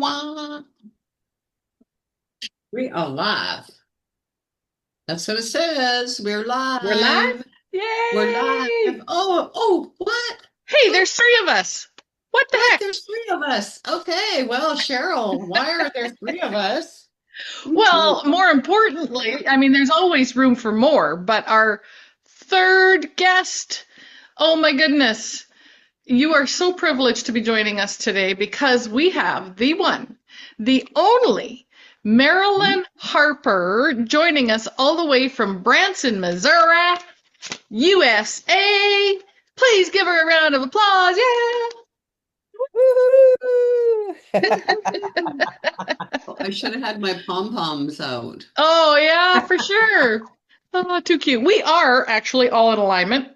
wah. We are live. That's what it says. We're We're live? live. We're live. Yay! What? Hey, What? there's three of us. What the What? heck? There's three of us. Okay. Well, Cheryl, why are there three of us? Well, more importantly, I mean, there's always room for more, but our third guest, oh my goodness, you are so privileged to be joining us today because we have the one, the only Marilyn Harper joining us all the way from Branson, Missouri, USA. Please give her a round of applause. Yeah. Woo! I should have had my pom-poms out. Oh, yeah, for sure. Oh, too cute. We are actually all in alignment,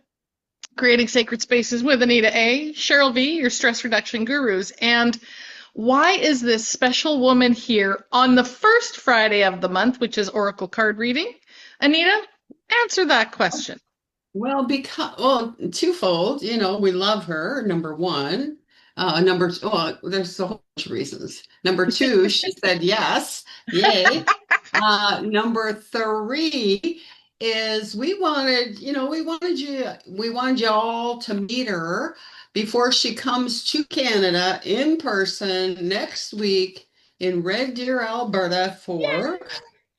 creating sacred spaces with Anita A., Cheryl V., your stress reduction gurus. And why is this special woman here on the first Friday of the month, which is Oracle card reading? Anita, answer that question. Twofold. We love her. Number one. There's a whole bunch of reasons. Number two, she said yes. Yay. Number three is we wanted you all to meet her before she comes to Canada in person next week in Red Deer, Alberta for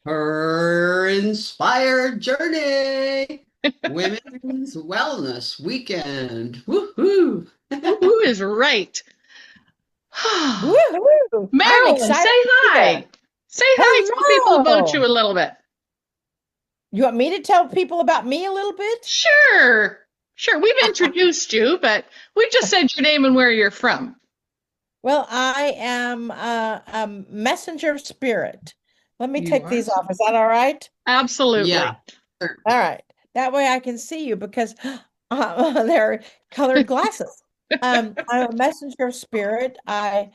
her Inspired Journey Women's Wellness Weekend. Woohoo! Who is right? Woo-hoo! I'm Marilyn, say excited to be hi. there. Say hi. Tell people about you Hello. a little bit. You want me to tell people about me a little bit? Sure. Sure. We've introduced you, but we just said your name and where you're from. Well, I am a messenger of spirit. Let me You take are? these off. Is that all right? Absolutely. Yeah. Sure. All right. That way I can see you because they're colored glasses. I'm a messenger of spirit. I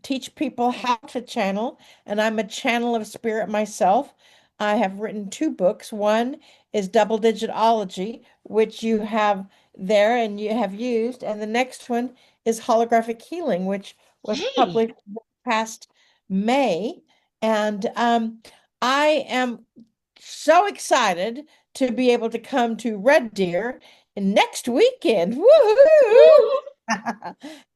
teach people how to channel, and I'm a channel of spirit myself. I have written two books. One is Double Digitology, which you have there and you have used, and the next one is Holographic Healing, which was Yay. published past May. And I am so excited to be able to come to Red Deer next weekend. Woohoo! Woo.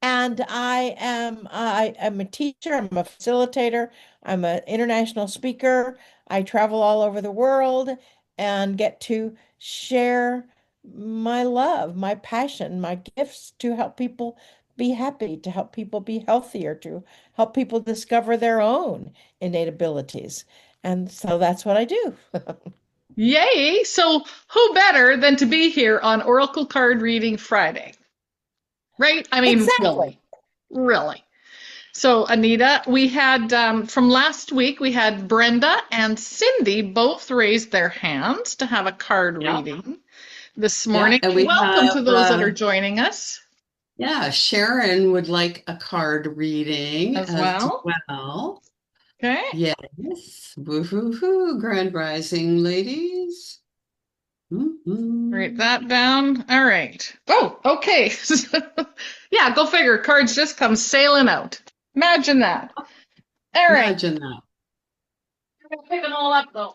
And I'm a teacher, I'm a facilitator, I'm an international speaker. I travel all over the world and get to share my love, my passion, my gifts to help people be happy, to help people be healthier, to help people discover their own innate abilities. And so that's what I do. Yay. So, who better than to be here on Oracle Card Reading Friday? Right? I mean, Exactly. really. Really. So, Anita, we had from last week, we had Brenda and Cindy both raised their hands to have a card Yeah. reading this Yeah. morning. And And we welcome have to those that are joining us Sharon would like a card reading as as well. well. Okay. Yes. Woo-hoo-hoo. Grand Rising, ladies. Write Mhm. that down. All right. Oh, okay. Yeah, go figure. Cards just come sailing out. Imagine that. All right. Imagine that. I'm gonna pick them all up though.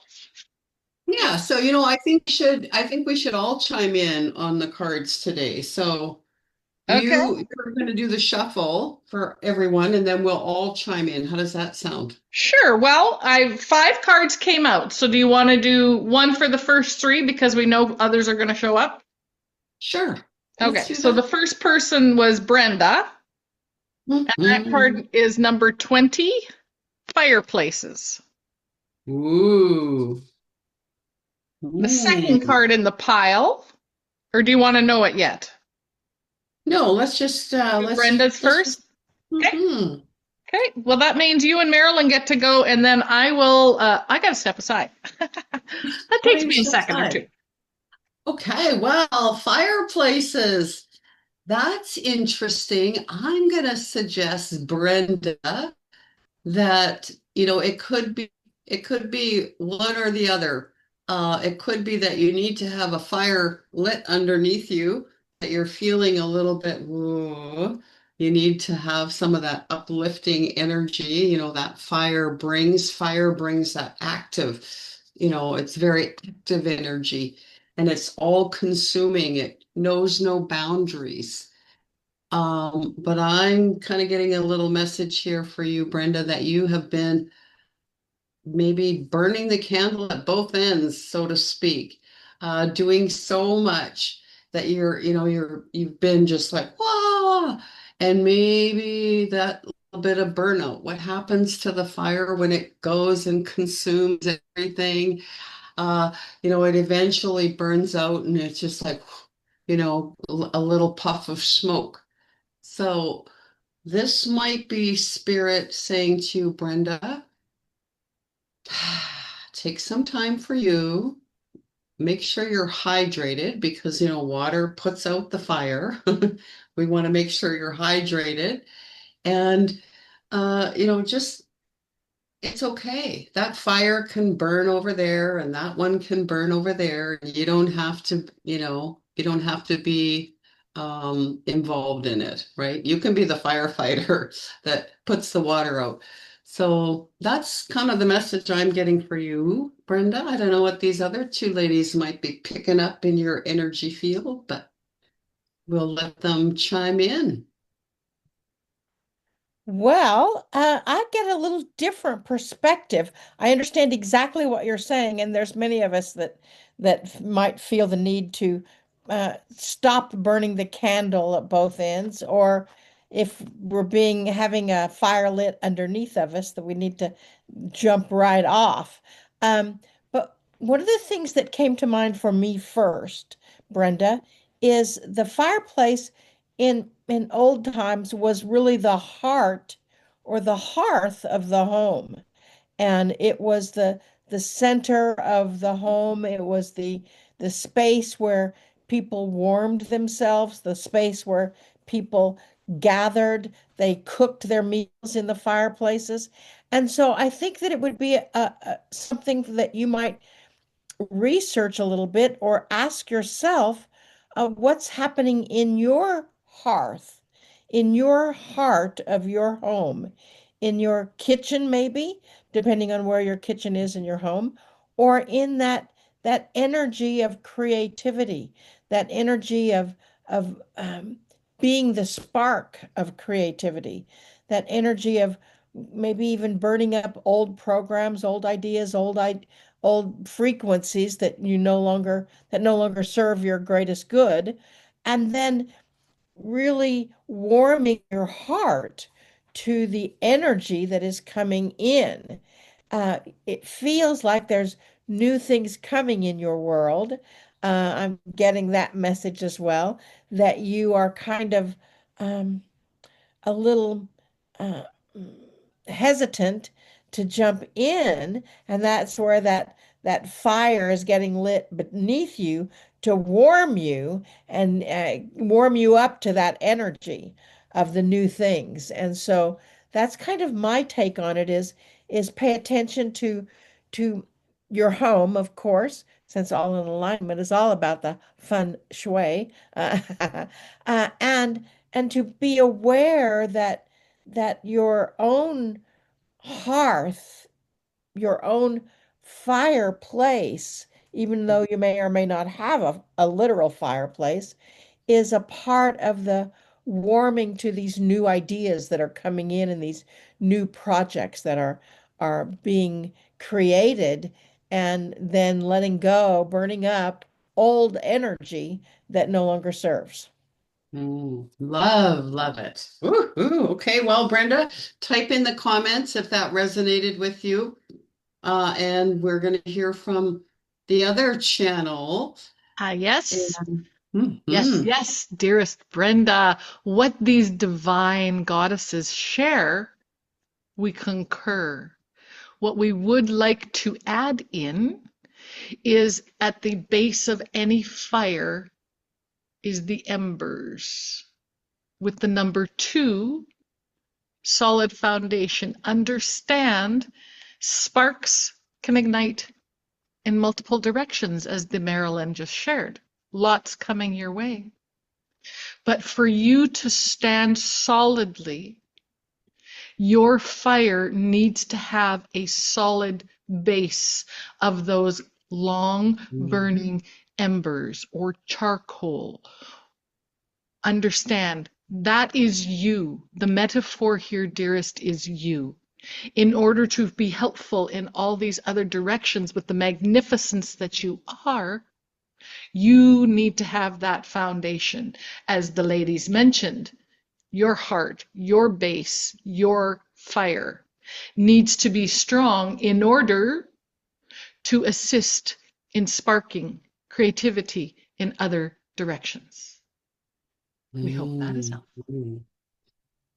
Yeah, so I think we should all chime in on the cards today. So Okay. you're going to do the shuffle for everyone, and then we'll all chime in. How does that sound? Sure. Well, I five cards came out. So do you want to do one for the first three because we know others are going to show up? Sure. Let's Okay. do So the that. first person was Brenda, and that Mhm. card is number 20, fireplaces. Ooh. The second Ooh. card in the pile, or do you want to know it yet? No, let's just Do Brenda's let's. first? Okay. Mhm. Okay. Well, that means you and Marilyn get to go, and then I will. I got to step aside. That Why takes don't you me a step second or aside? two. Okay, well, fireplaces. That's interesting. I'm gonna suggest Brenda that, it could be one or the other. It could be that you need to have a fire lit underneath you, that you're feeling a little bit, "Whoa," You need to have some of that uplifting energy. That fire brings that active, it's very active energy and it's all consuming. It knows no boundaries. But I'm kind of getting a little message here for you, Brenda, that you have been maybe burning the candle at both ends, so to speak, doing so much that you've been just like, wow, and maybe that little bit of burnout. What happens to the fire when it goes and consumes everything? Uh, it eventually burns out and it's just like, a little puff of smoke. So this might be spirit saying to you, Brenda, take some time for you. Make sure you're hydrated because, water puts out the fire. We want to make sure you're hydrated. And, just it's okay. That fire can burn over there and that one can burn over there. You don't have to be involved in it, right? You can be the firefighter that puts the water out. So that's kind of the message I'm getting for you, Brenda. I don't know what these other two ladies might be picking up in your energy field, but we'll let them chime in. Well, I get a little different perspective. I understand exactly what you're saying, and there's many of us that might feel the need to stop burning the candle at both ends, or if we're being having a fire lit underneath of us, that we need to jump right off. But one of the things that came to mind for me first, Brenda, is the fireplace in old times was really the heart or the hearth of the home, and it was the center of the home. It was the space where people warmed themselves, the space where people gathered, they cooked their meals in the fireplaces. And so I think that it would be something that you might research a little bit or ask yourself what's happening in your hearth, in your heart of your home, in your kitchen, maybe, depending on where your kitchen is in your home, or in that energy of creativity, that energy of being the spark of creativity, that energy of maybe even burning up old programs, old ideas, old frequencies that no longer serve your greatest good, and then really warming your heart to the energy that is coming in. It feels like there's new things coming in your world. I'm getting that message as well, that you are kind of um, a little uh, hesitant to jump in, and that's where that fire is getting lit beneath you to warm you and warm you up to that energy of the new things. And so that's kind of my take on it is pay attention to your home, of course, since all in alignment is all about the feng shui, and to be aware that your own hearth, your own fireplace, even though you may or may not have a literal fireplace, is a part of the warming to these new ideas that are coming in and these new projects that are being created, and then letting go, burning up old energy that no longer serves. Love it. Okay, well, Brenda, type in the comments if that resonated with you. And we're going to hear from the other channel. Yes. And, Yes, mhm. yes, dearest Brenda. What these divine goddesses share, we concur. What we would like to add in is at the base of any fire is the embers with the number 2, solid foundation. Understand sparks can ignite in multiple directions, as the Marilyn just shared. Lots coming your way. But for you to stand solidly, your fire needs to have a solid base of those long burning embers or charcoal. Understand, that is you. The metaphor here, dearest, is you. In order to be helpful in all these other directions with the magnificence that you are, you need to have that foundation. As the ladies mentioned, your heart, your base, your fire needs to be strong in order to assist in sparking creativity in other directions. We hope that is helpful.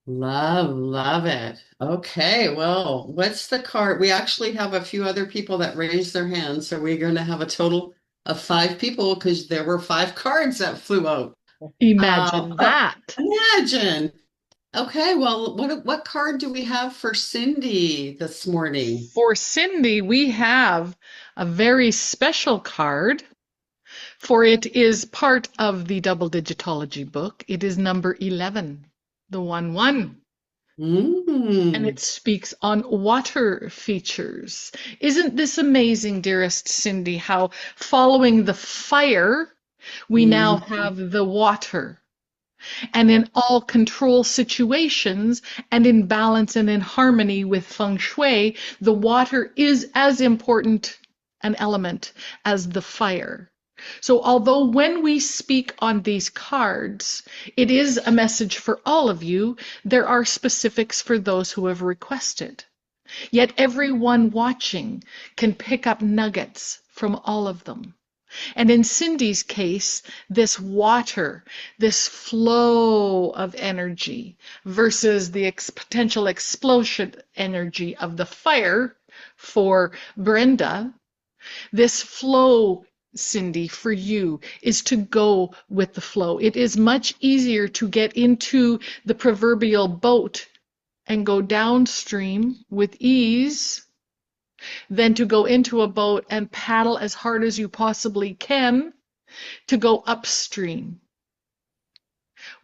Love it. Okay, well, what's the card? We actually have a few other people that raised their hands, so we're going to have a total of 5 people because there were 5 cards that flew out. Imagine that. Imagine. Okay, well, what card do we have for Cindy this morning? For Cindy, we have a very special card, for it is part of the double digitology book. It is number 11, the 1-1. And it speaks on water features. Isn't this amazing, dearest Cindy, how following the fire, we now have the water. And in all control situations and in balance and in harmony with feng shui, the water is as important an element as the fire. So although when we speak on these cards, it is a message for all of you, there are specifics for those who have requested. Yet everyone watching can pick up nuggets from all of them. And in Cindy's case, this water, this flow of energy versus the potential explosion energy of the fire for Brenda, this flow, Cindy, for you is to go with the flow. It is much easier to get into the proverbial boat and go downstream with ease than to go into a boat and paddle as hard as you possibly can to go upstream.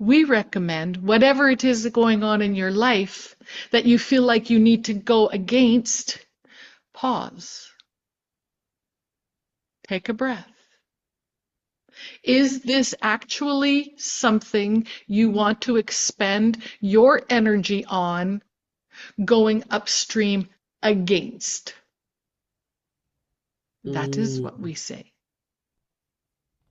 We recommend, whatever it is going on in your life that you feel like you need to go against, pause. Take a breath. Is this actually something you want to expend your energy on going upstream against? That is what we say.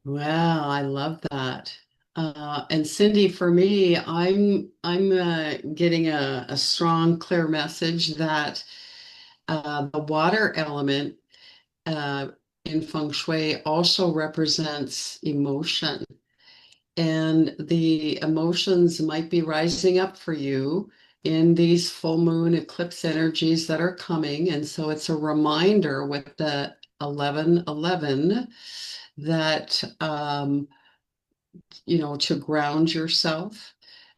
Wow, I love that. And Cindy, for me, I'm getting a strong, clear message that the water element in feng shui also represents emotion. And the emotions might be rising up for you in these full moon eclipse energies that are coming. And so it's a reminder with the 1111 that, to ground yourself.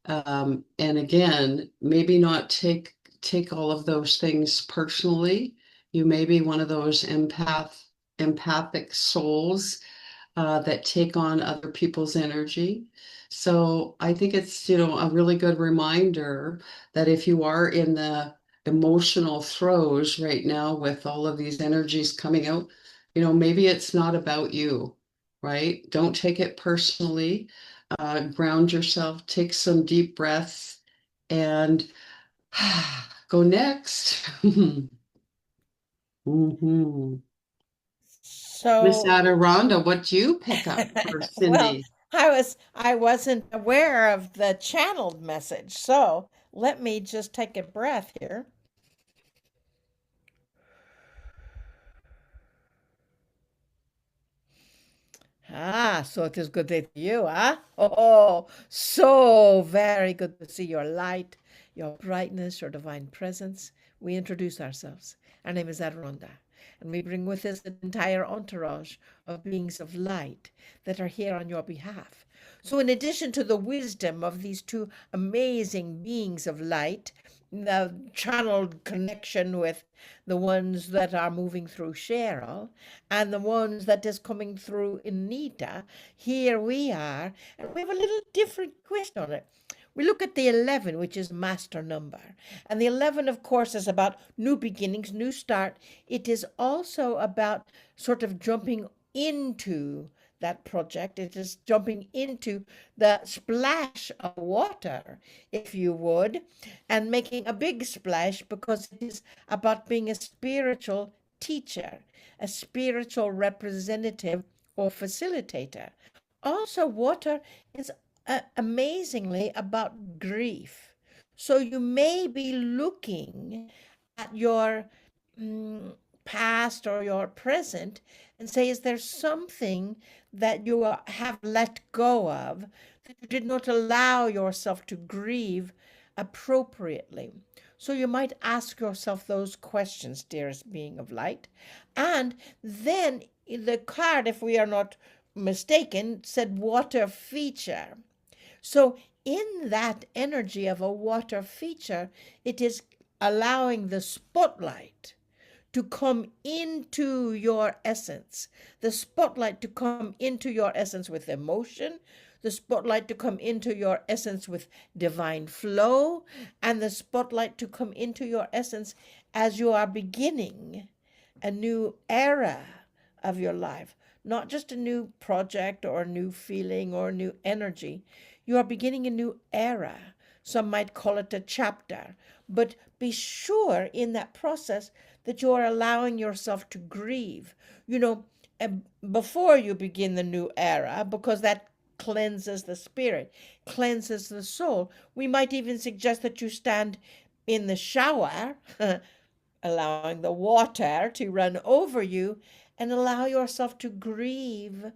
And again, maybe not take all of those things personally. You may be one of those empathic souls that take on other people's energy. So I think it's, a really good reminder that if you are in the emotional throes right now with all of these energies coming out, maybe it's not about you, right? Don't take it personally. Ground yourself, take some deep breaths, and go next. Mhm. Miss So, Adironnda, what do you pick up for well, Cindy? I wasn't aware of the channeled message. So let me just take a breath here. Ah, so it is good day to you, huh? Oh, so very good to see your light, your brightness, your divine presence. We introduce ourselves. Our name is Adironnda, and we bring with us an entire entourage of beings of light that are here on your behalf. So, in addition to the wisdom of these two amazing beings of light, the channeled connection with the ones that are moving through Cheryl and the ones that is coming through Anita, here we are, and we have a little different twist on it. We look at the 11, which is master number. And the 11, of course, is about new beginnings, new start. It is also about sort of jumping into that project. It is jumping into the splash of water, if you would, and making a big splash because it is about being a spiritual teacher, a spiritual representative or facilitator. Also, water is amazingly about grief. So you may be looking at your mm, past or your present and say, is there something that you have let go of that you did not allow yourself to grieve appropriately? So you might ask yourself those questions, dearest being of light. And then the card, if we are not mistaken, said water feature. So, in that energy of a water feature, it is allowing the spotlight to come into your essence, the spotlight to come into your essence with emotion, the spotlight to come into your essence with divine flow, and the spotlight to come into your essence as you are beginning a new era of your life, not just a new project or a new feeling or a new energy. You are beginning a new era. Some might call it a chapter, but be sure in that process that you are allowing yourself to grieve. You know, before you begin the new era, because that cleanses the spirit, cleanses the soul. We might even suggest that you stand in the shower, allowing the water to run over you, and allow yourself to grieve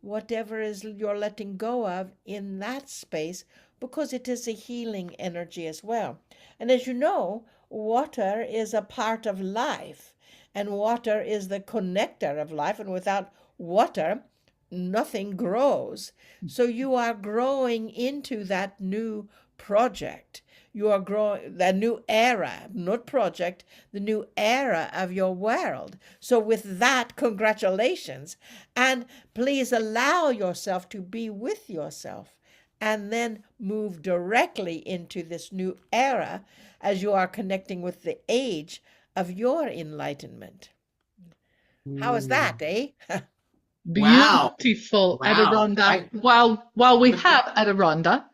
whatever is you're letting go of in that space, because it is a healing energy as well. And as you know, water is a part of life, and water is the connector of life, and without water, nothing grows. So you are growing into that new project. You are growing the new era, not project, the new era of your world. So, with that, congratulations. And please allow yourself to be with yourself and then move directly into this new era as you are connecting with the age of your enlightenment. How is that, eh? Wow. Beautiful, Wow. Adironnda. While we have Adironnda,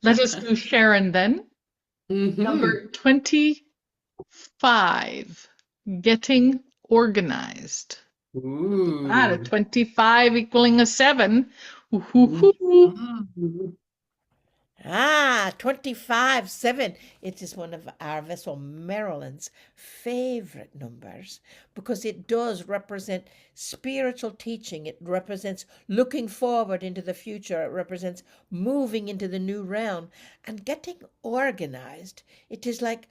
let us do Sharon then. Mhm. Number 25, getting organized. A Ooh. 25 equaling a 7. Ooh. Mhm. 25, 7. It is one of our vessel Marilyn's favorite numbers because it does represent spiritual teaching. It represents looking forward into the future. It represents moving into the new realm and getting organized. It is like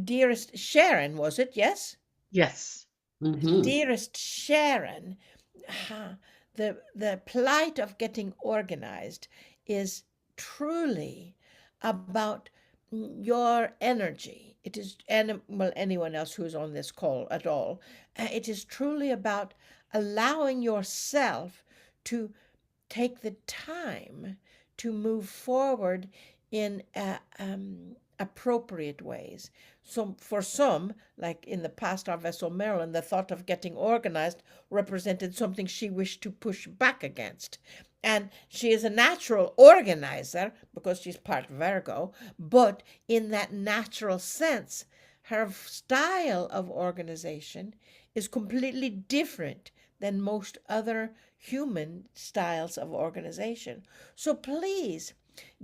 dearest Sharon, was it? Yes? Yes. Mhm. Dearest Sharon, the plight of getting organized is truly about your energy. It is, and well, anyone else who's on this call at all, it is truly about allowing yourself to take the time to move forward in appropriate ways. So, for some, like in the past, our vessel Marilyn, the thought of getting organized represented something she wished to push back against. And she is a natural organizer because she's part Virgo, but in that natural sense, her style of organization is completely different than most other human styles of organization. So please,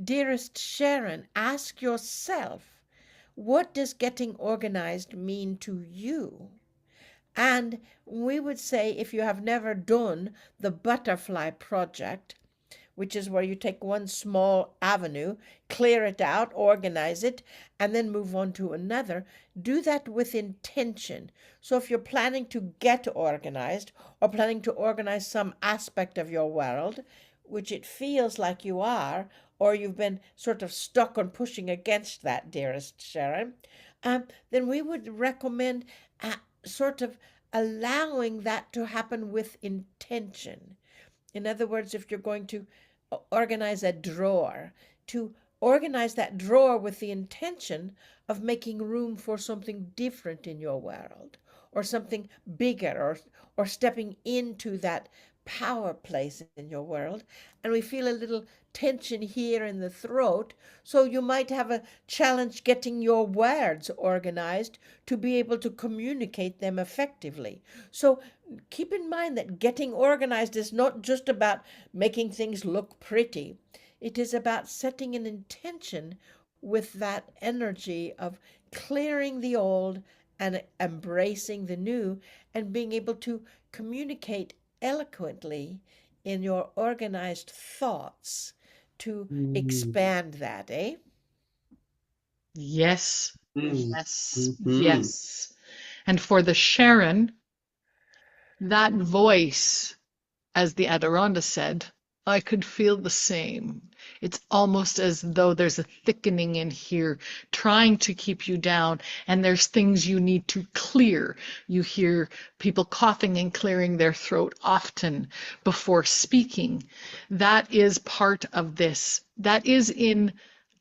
dearest Sharon, ask yourself, what does getting organized mean to you? And we would say, if you have never done the butterfly project, which is where you take one small avenue, clear it out, organize it, and then move on to another. Do that with intention. So if you're planning to get organized or planning to organize some aspect of your world, which it feels like you are, or you've been sort of stuck on pushing against that, dearest Sharon, then we would recommend sort of allowing that to happen with intention. In other words, if you're going to organize a drawer, to organize that drawer with the intention of making room for something different in your world, or something bigger, or stepping into that power place in your world. And we feel a little tension here in the throat, so you might have a challenge getting your words organized to be able to communicate them effectively. So keep in mind that getting organized is not just about making things look pretty. It is about setting an intention with that energy of clearing the old and embracing the new, and being able to communicate eloquently in your organized thoughts to Mm, expand that, eh? Yes, mm, yes, mhm. yes. And for the Sharon, that voice, as the Adironnda said, I could feel the same. It's almost as though there's a thickening in here, trying to keep you down, and there's things you need to clear. You hear people coughing and clearing their throat often before speaking. That is part of this. That is in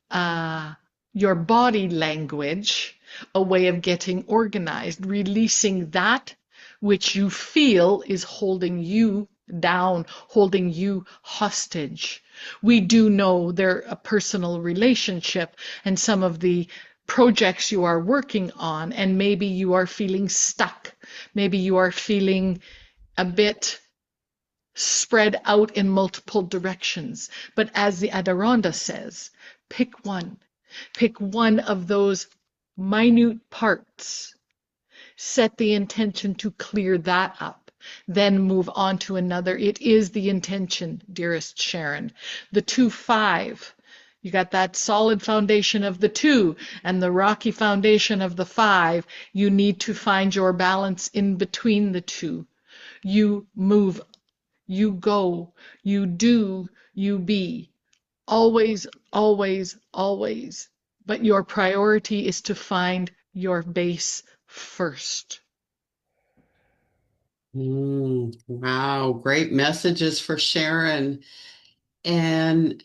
uh, your body language, a way of getting organized, releasing that which you feel is holding you down, holding you hostage. We do know they're a personal relationship and some of the projects you are working on, and maybe you are feeling stuck. Maybe you are feeling a bit spread out in multiple directions. But as the Adironnda says, pick one. Pick one of those minute parts. Set the intention to clear that up. Then move on to another. It is the intention, dearest Sharon. The 2-5. You got that solid foundation of the 2 and the rocky foundation of the 5. You need to find your balance in between the two. You move, you go, you do, you be. Always, always, always. But your priority is to find your base first. Wow, great messages for Sharon. And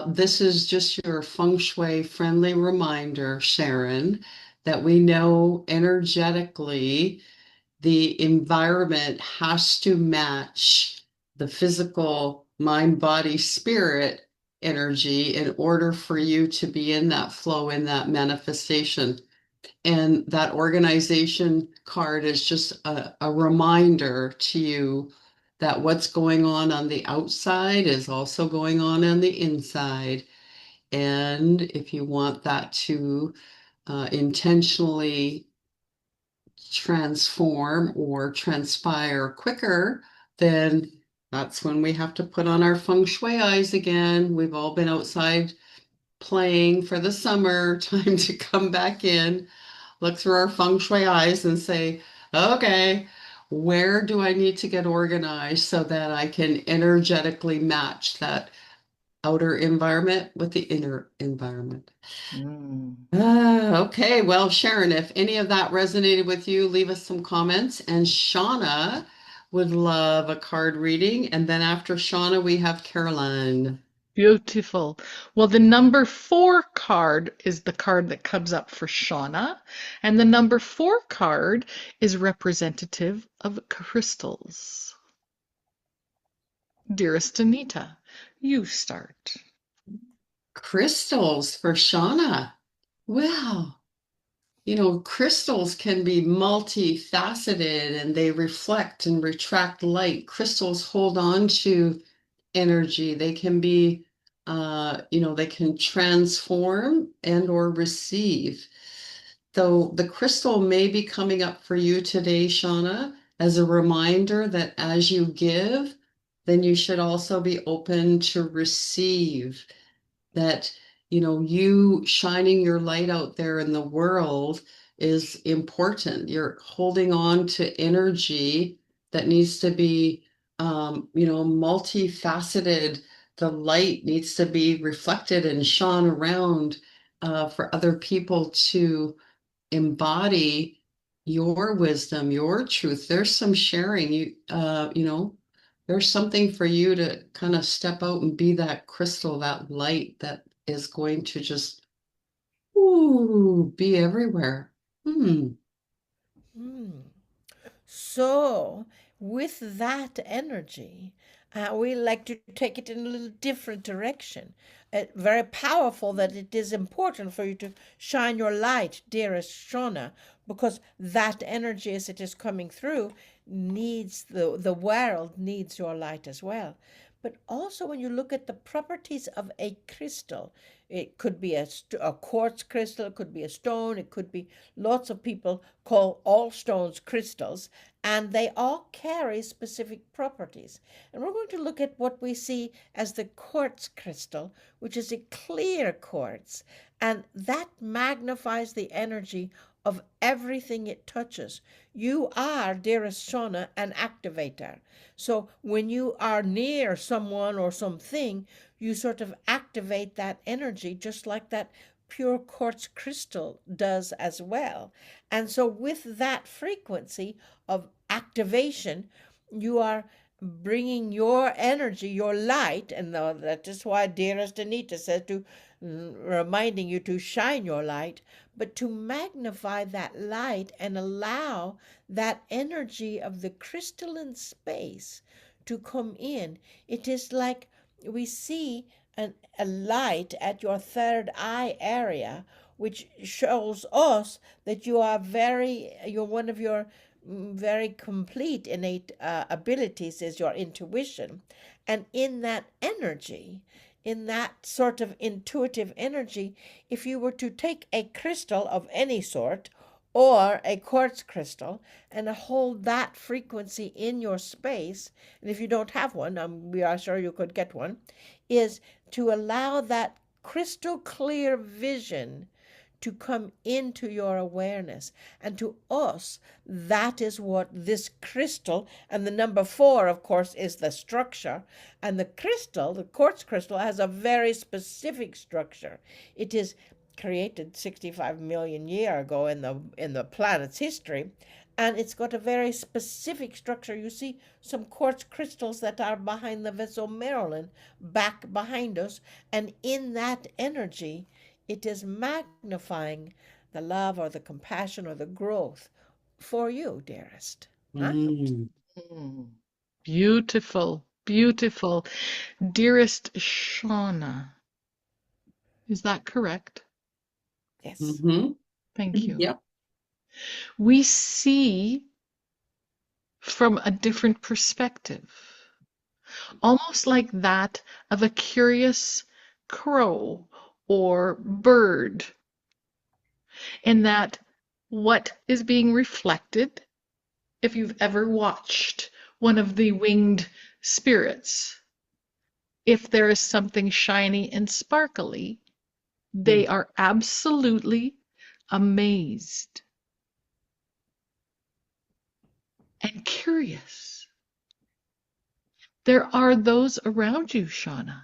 this is just your feng shui friendly reminder, Sharon, that we know energetically the environment has to match the physical mind, body, spirit energy in order for you to be in that flow, in that manifestation. And that organization card is just a reminder to you that what's going on the outside is also going on the inside. And if you want that to intentionally transform or transpire quicker, then that's when we have to put on our feng shui eyes again. We've all been outside playing for the summer, time to come back in, look through our feng shui eyes and say, okay, where do I need to get organized so that I can energetically match that outer environment with the inner environment? Mm. Okay, well, Sharon, if any of that resonated with you, leave us some comments. And Shauna would love a card reading. And then after Shauna, we have Caroline. Beautiful. Well, the number 4 card is the card that comes up for Shauna, and the number 4 card is representative of crystals. Dearest Anita, you start. Crystals for Shauna. Wow. You know, crystals can be multifaceted and they reflect and retract light. Crystals hold on to energy. They can be, they can transform and or receive. So the crystal may be coming up for you today, Shauna, as a reminder that as you give, then you should also be open to receive that, you shining your light out there in the world is important. You're holding on to energy that needs to be multifaceted. The light needs to be reflected and shone around for other people to embody your wisdom, your truth. There's some sharing. There's something for you to kind of step out and be that crystal, that light that is going to just be everywhere. Hmm. Hmm. So, with that energy, we like to take it in a little different direction. Very powerful that it is important for you to shine your light, dearest Shauna, because that energy, as it is coming through, needs the world needs your light as well. But also, when you look at the properties of a crystal, it could be a quartz crystal, it could be a stone, it could be lots of people call all stones crystals, and they all carry specific properties. And we're going to look at what we see as the quartz crystal, which is a clear quartz, and that magnifies the energy of everything it touches. You are, dearest Shauna, an activator. So when you are near someone or something, you sort of activate that energy just like that pure quartz crystal does as well. And so, with that frequency of activation, you are bringing your energy, your light, and that is why dearest Anita says to reminding you to shine your light, but to magnify that light and allow that energy of the crystalline space to come in. It is like we see a light at your third eye area, which shows us that you're one of your very complete innate abilities is your intuition. And in that energy, in that sort of intuitive energy, if you were to take a crystal of any sort or a quartz crystal and hold that frequency in your space, and if you don't have one, we are sure you could get one, is to allow that crystal clear vision to come into your awareness. And to us, that is what this crystal, and the number 4, of course, is the structure. And the crystal, the quartz crystal, has a very specific structure. It is created 65 million years ago in the planet's history, and it's got a very specific structure. You see some quartz crystals that are behind the vessel Marilyn, back behind us, and in that energy, it is magnifying the love or the compassion or the growth for you, dearest. Huh? Mm. Mm. Beautiful, beautiful. Dearest Shauna, is that correct? Yes. Hmm. Thank you. Yep. We see from a different perspective, almost like that of a curious crow or bird, in that what is being reflected, if you've ever watched one of the winged spirits, if there is something shiny and sparkly, they are absolutely amazed and curious. There are those around you, Shauna,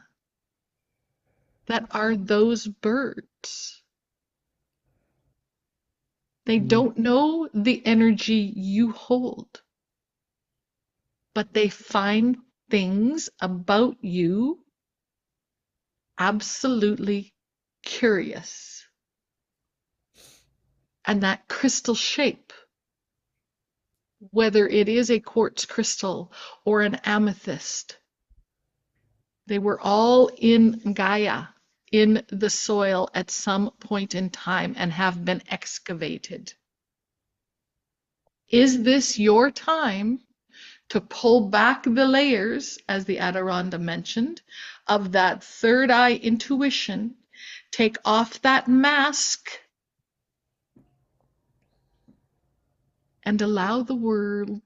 that are those birds. They don't know the energy you hold, but they find things about you absolutely curious. And that crystal shape, whether it is a quartz crystal or an amethyst, they were all in Gaia, in the soil at some point in time and have been excavated. Is this your time to pull back the layers, as the Adironnda mentioned, of that third eye intuition, take off that mask, and allow the world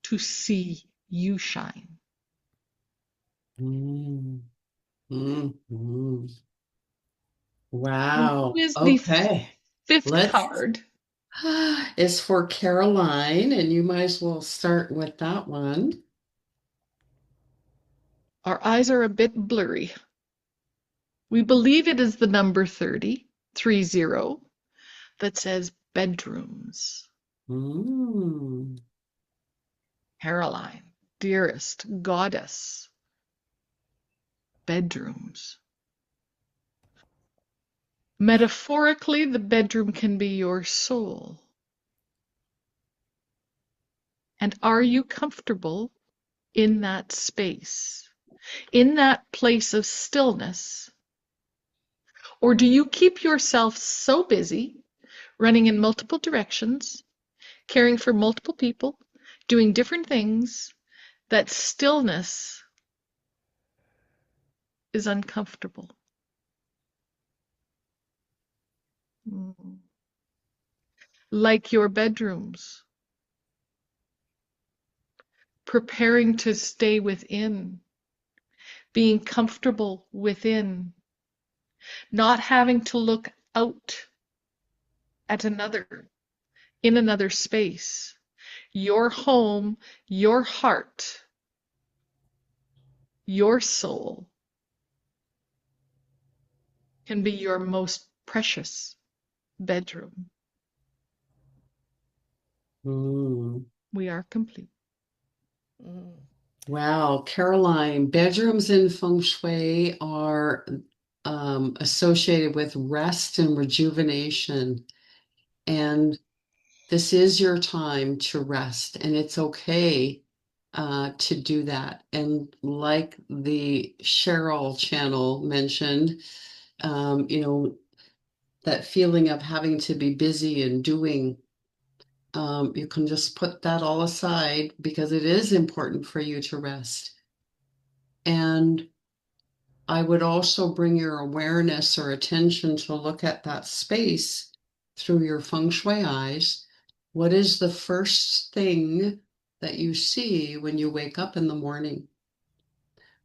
to see you shine? Mm. Mm. And Wow. who is the Okay. fifth Let's card? It's for Caroline, and you might as well start with that one. Our eyes are a bit blurry. We believe it is the number 30, 30, that says bedrooms. Mm. Caroline, dearest goddess, bedrooms. Metaphorically, the bedroom can be your soul. And are you comfortable in that space, in that place of stillness? Or do you keep yourself so busy, running in multiple directions, caring for multiple people, doing different things, that stillness is uncomfortable? Mm. Like your bedrooms, preparing to stay within, being comfortable within, not having to look out at another, in another space. Your home, your heart, your soul can be your most precious bedroom. Mm. We are complete. Mm. Wow, Caroline, bedrooms in feng shui are associated with rest and rejuvenation. And this is your time to rest, and it's okay to do that. And like the Cheryl channel mentioned, you know, that feeling of having to be busy and doing, you can just put that all aside because it is important for you to rest. And I would also bring your awareness or attention to look at that space through your feng shui eyes. What is the first thing that you see when you wake up in the morning?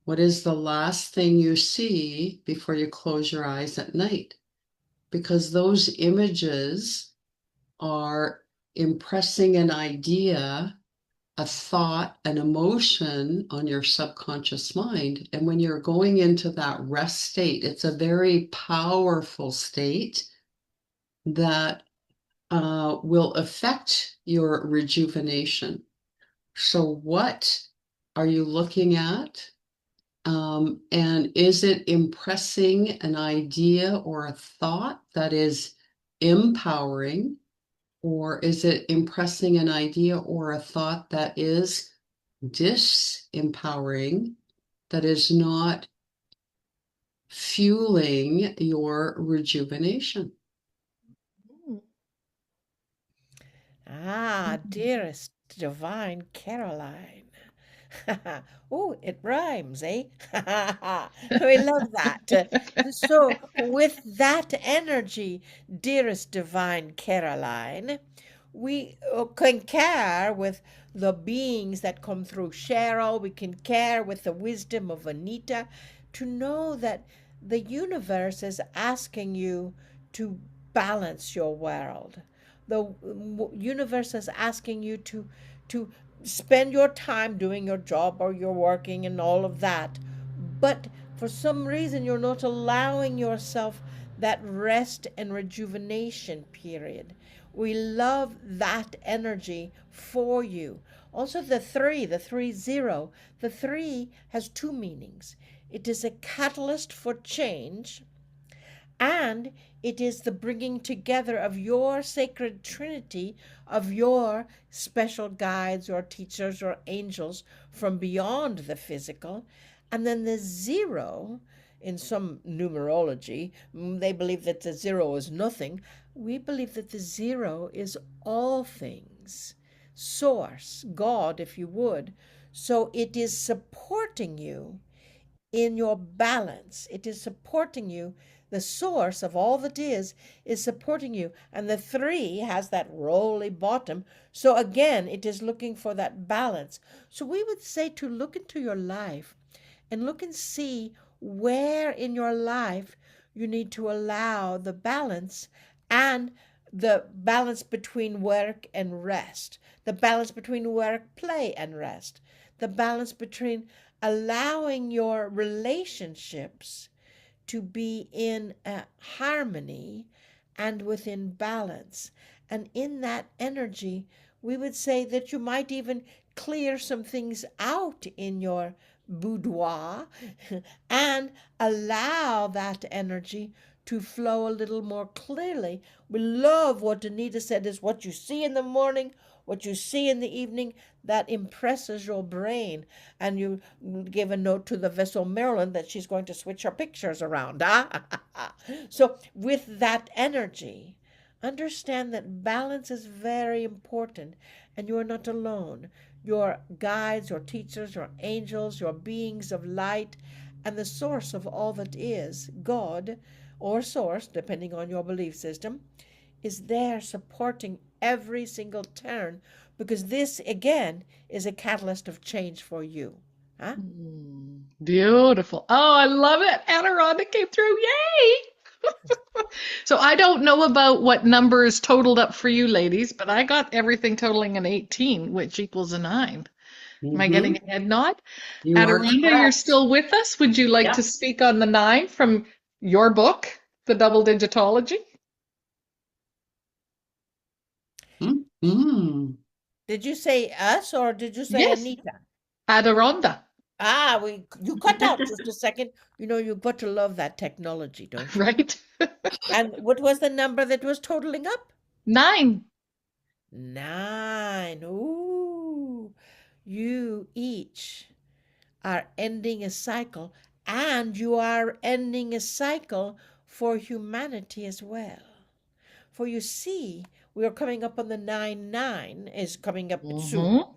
What is the last thing you see before you close your eyes at night? Because those images are impressing an idea, a thought, an emotion on your subconscious mind. And when you're going into that rest state, it's a very powerful state that will affect your rejuvenation. So, what are you looking at? And is it impressing an idea or a thought that is empowering? Or is it impressing an idea or a thought that is disempowering, that is not fueling your rejuvenation? Ah, dearest divine Caroline. Oh, it rhymes, eh? We love that. So, with that energy, dearest divine Caroline, we can care with the beings that come through Cheryl. We can care with the wisdom of Anita to know that the universe is asking you to balance your world. The universe is asking you to spend your time doing your job or you're working and all of that, but for some reason you're not allowing yourself that rest and rejuvenation period. We love that energy for you. Also, the three has two meanings. It is a catalyst for change, and it is the bringing together of your sacred trinity, of your special guides or teachers or angels from beyond the physical. And then the zero, in some numerology, they believe that the zero is nothing. We believe that the zero is all things, source, God, if you would. So it is supporting you in your balance. It is supporting you. The source of all that is supporting you. And the three has that rolly bottom. So again, it is looking for that balance. So we would say to look into your life and look and see where in your life you need to allow the balance, and the balance between work and rest, the balance between work, play, and rest, the balance between allowing your relationships to be in harmony and within balance. And in that energy, we would say that you might even clear some things out in your boudoir and allow that energy to flow a little more clearly. We love what Anita said is what you see in the morning, what you see in the evening, that impresses your brain. And you give a note to the vessel Marilyn that she's going to switch her pictures around. So, with that energy, understand that balance is very important and you are not alone. Your guides, your teachers, your angels, your beings of light, and the source of all that is, God or source, depending on your belief system, is there supporting every single turn because this, again, is a catalyst of change for you. Huh? Beautiful. Oh, I love it. Adironnda came through. Yay! So I don't know about what numbers totaled up for you ladies, but I got everything totaling an 18, which equals a 9. Am I getting Mhm. a head nod? You are Adironnda, you're correct. still with us. Would you like Yep. to speak on the 9 from your book, The Double Digitology? Mm-hmm. Did you say us or did you say Yes, Anita? Adironnda, You cut out just a second. You've got to love that technology, don't you? right? And what was the number that was totaling up? 9. 9. Ooh, you each are ending a cycle, and you are ending a cycle for humanity as well. For you see, we are coming up on the 9-9 is coming up soon. Mm-hmm.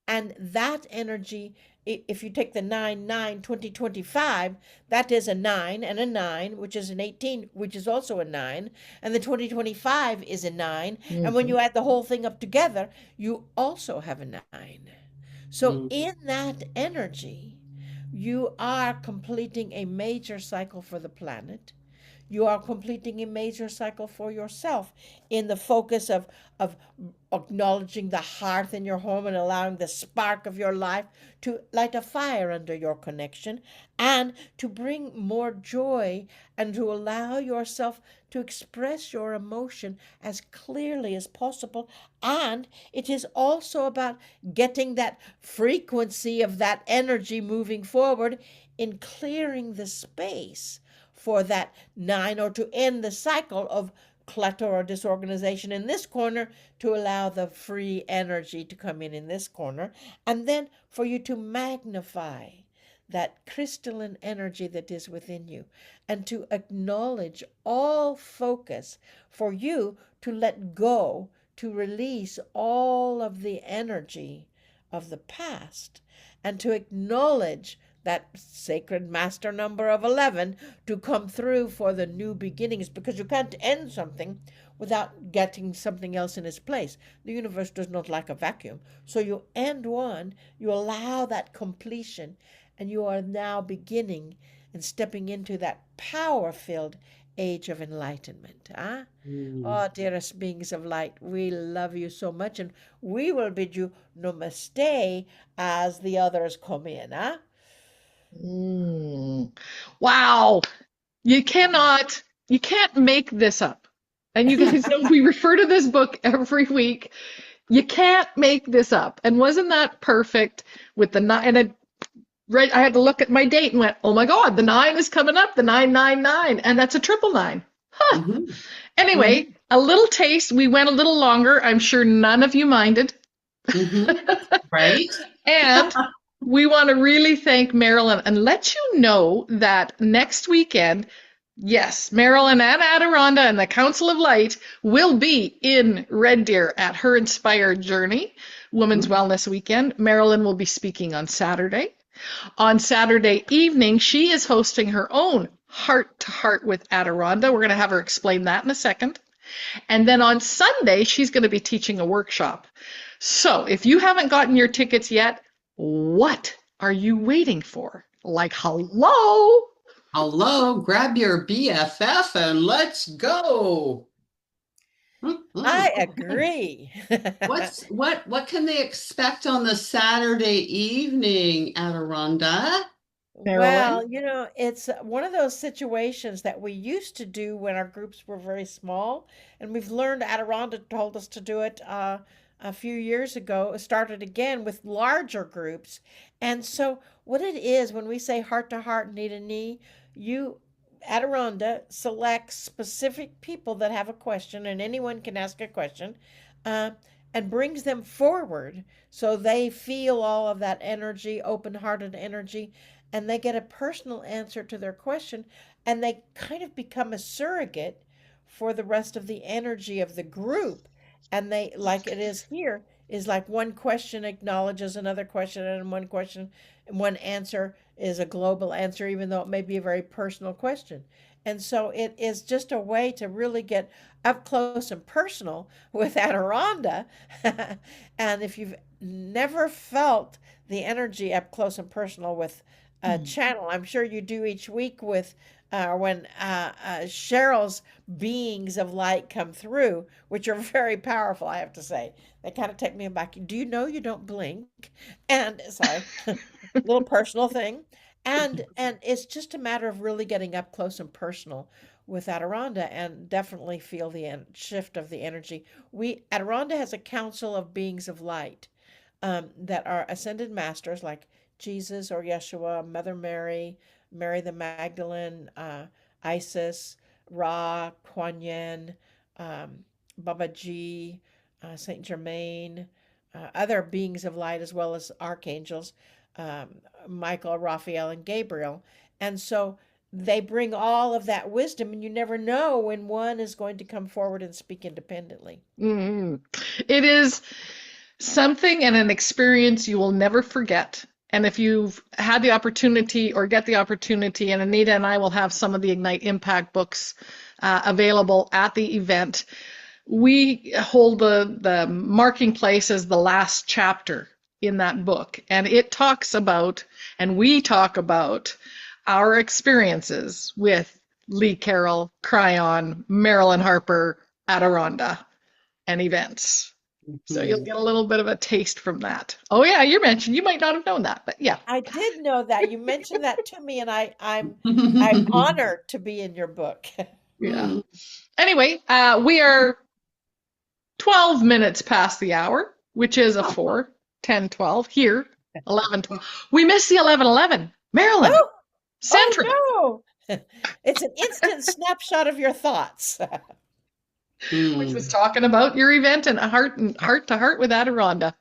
And that energy, if you take the 9-9-2025, that is a 9 and a 9, which is an 18, which is also a 9. And the 2025 is a 9. And when Mm-hmm. you add the whole thing up together, you also have a 9. So Mm-hmm. in that energy, you are completing a major cycle for the planet. You are completing a major cycle for yourself in the focus of acknowledging the hearth in your home and allowing the spark of your life to light a fire under your connection and to bring more joy and to allow yourself to express your emotion as clearly as possible. And it is also about getting that frequency of that energy moving forward in clearing the space for that 9 or to end the cycle of clutter or disorganization in this corner to allow the free energy to come in this corner. And then for you to magnify that crystalline energy that is within you and to acknowledge all focus for you to let go, to release all of the energy of the past and to acknowledge that sacred master number of 11 to come through for the new beginnings because you can't end something without getting something else in its place. The universe does not like a vacuum. So you end one, you allow that completion, and you are now beginning and stepping into that power filled age of enlightenment. Huh? Oh, dearest beings of light, we love you so much, and we will bid you namaste as the others come in. Huh? Mm. Wow. You can't make this up. And you guys know we refer to this book every week. You can't make this up. And wasn't that perfect with the 9? And I had to look at my date and went, oh my God, the 9 is coming up, the 999. And that's a triple nine. Huh. Mm-hmm. Anyway, a little taste. We went a little longer. I'm sure none of you minded. Mm-hmm. Right? And we want to really thank Marilyn and let you know that next weekend, yes, Marilyn and Adironnda and the Council of Light will be in Red Deer at her Inspired Journey Women's Wellness Weekend. Marilyn will be speaking on Saturday. On Saturday evening, she is hosting her own Heart to Heart with Adironnda. We're going to have her explain that in a second. And then on Sunday, she's going to be teaching a workshop. So if you haven't gotten your tickets yet, what are you waiting for? Like, hello? Hello, grab your BFF and let's go. I agree. What can they expect on the Saturday evening, Adironnda? Well, Marilyn? it's one of those situations that we used to do when our groups were very small, and we've learned Adironnda told us to do it a few years ago. It started again with larger groups. And so, what it is when we say heart to heart, knee to knee, you, Adironnda, selects specific people that have a question, and anyone can ask a question, uh, and brings them forward so they feel all of that energy, open hearted energy, and they get a personal answer to their question, and they kind of become a surrogate for the rest of the energy of the group. And they, like it is here, is like one question acknowledges another question, and one question and one answer is a global answer, even though it may be a very personal question. And so it is just a way to really get up close and personal with Adironnda. And if you've never felt the energy up close and personal with channel. I'm sure you do each week with when Cheryl's beings of light come through, which are very powerful, I have to say. They kind of take me back. Do you know you don't blink? And sorry, little personal thing. And it's just a matter of really getting up close and personal with Adironnda and definitely feel the shift of the energy. Adironnda has a council of beings of light that are ascended masters like Jesus or Yeshua, Mother Mary, Mary the Magdalene, Isis, Ra, Kuan Yin, Baba Ji, Saint Germain, other beings of light, as well as archangels, um, Michael, Raphael, and Gabriel. And so they bring all of that wisdom, and you never know when one is going to come forward and speak independently. Mm. It is something and an experience you will never forget. And if you've had the opportunity or get the opportunity, and Anita and I will have some of the Ignite Impact books available at the event, we hold the marking place as the last chapter in that book. And it talks about, and we talk about, our experiences with Lee Carroll, Cryon, Marilyn Harper, Adironnda, and events. So you'll get a little bit of a taste from that. Oh yeah, you might not have known that, but yeah. I did know that. You mentioned that to me, and I'm honored to be in your book. Yeah. Anyway, we are 12 minutes past the hour, which is a 4, 10, 12 here, 11, 12. We missed the 11:11. Marilyn, Oh, Central. oh no. It's an instant snapshot of your thoughts. Which was talking about your event and heart to heart with Adironnda.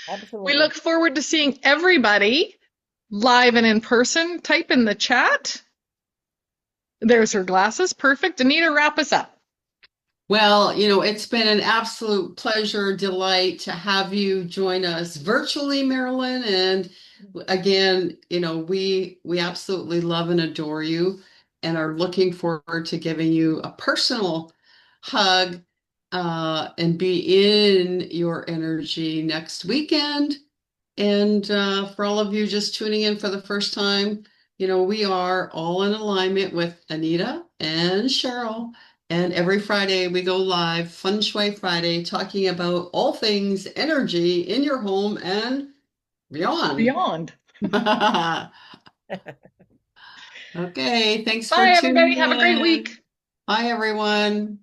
We Absolutely. look forward to seeing everybody live and in person. Type in the chat. There's her glasses. Perfect. Anita, wrap us up. Well, it's been an absolute pleasure, delight to have you join us virtually, Marilyn. And again, we absolutely love and adore you and are looking forward to giving you a personal hug and be in your energy next weekend. And for all of you just tuning in for the first time, we are all in alignment with Anita and Cheryl. And every Friday we go live, Fun Shui Friday, talking about all things energy in your home and beyond. Beyond. Okay, thanks for Bye, everybody. tuning Have a great in. week. Bye, everyone.